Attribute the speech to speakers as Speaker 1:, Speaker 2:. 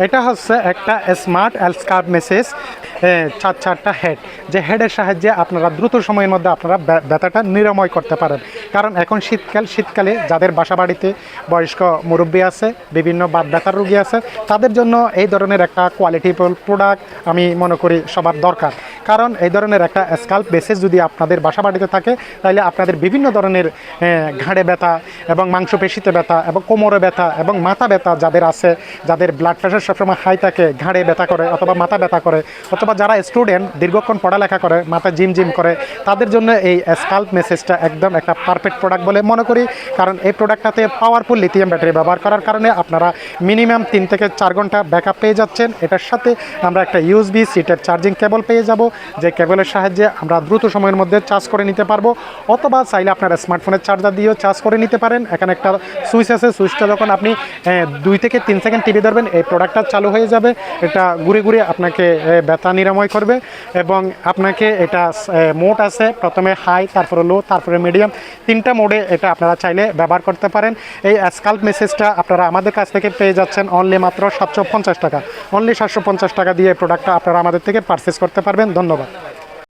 Speaker 1: এটা হচ্ছে একটা স্মার্ট স্কার্প মেসেজ, চারটা হেড, যে হেডের সাহায্যে আপনারা দ্রুত সময়ের মধ্যে আপনারা ব্যথাটা নিরাময় করতে পারেন। কারণ এখন শীতকালে যাদের বাসা বাড়িতে বয়স্ক মুরব্বী আছে, বিভিন্ন বাত ব্যথার রোগী আছে, তাদের জন্য এই ধরনের একটা কোয়ালিটিফুল প্রোডাক্ট আমি মনে করি সবার দরকার। কারণ এই ধরনের একটা স্কাল্প মেসেজ যদি আপনাদের বাসা বাড়িতে থাকে, তাহলে আপনাদের বিভিন্ন ধরনের ঘাড়ে ব্যথা এবং মাংসপেশিতে ব্যথা এবং কোমরে ব্যথা এবং মাথা ব্যথা যাদের আছে, যাদের ব্লাড প্রেশার সবসময় হাই থাকে, ঘাড়ে ব্যথা করে অথবা মাথা ব্যথা করে, অথবা যারা স্টুডেন্ট দীর্ঘক্ষণ পড়ালেখা করে, মাথা জিম করে, তাদের জন্য এই স্কাল্প মেসেজটা একদম একটা পারফেক্ট প্রোডাক্ট বলে মনে করি। কারণ এই প্রোডাক্টটাতে পাওয়ারফুল লিথিয়াম ব্যাটারি ব্যবহার করার কারণে আপনারা মিনিমাম 3 থেকে 4 ঘন্টা ব্যাকআপ পেয়ে যাচ্ছেন। এটার সাথে আমরা একটা ইউএসবি সিটের চার্জিং কেবল পেয়ে যাব, যে কেবলের সাহায্যে আমরা দ্রুত সময়ের মধ্যে চার্জ করে নিতে পারবো, অথবা চাইলে আপনার স্মার্টফোনের চার্জার দিয়েও চার্জ করে নিতে পারেন। এখানে একটা সুইচ আছে, সুইচটা যখন আপনি 2 থেকে 3 সেকেন্ড টিপে ধরবেন, এই প্রোডাক্টটা চালু হয়ে যাবে। এটা ঘুরে ঘুরে আপনাকে ব্যথা নিরাময় করবে এবং আপনাকে এটা মোড আছে, প্রথমে হাই, তারপরে লো, তারপরে মিডিয়াম, 3টা মোডে এটা আপনারা চাইলে ব্যবহার করতে পারেন। এই স্কাল্প মেসেজটা আপনারা আমাদের কাছ থেকে পেয়ে যাচ্ছেন অনলি মাত্র 750 টাকা। অনলি 750 টাকা দিয়ে প্রোডাক্টটা আপনারা আমাদের থেকে পারচেস করতে পারবেন। ধন্যবাদ।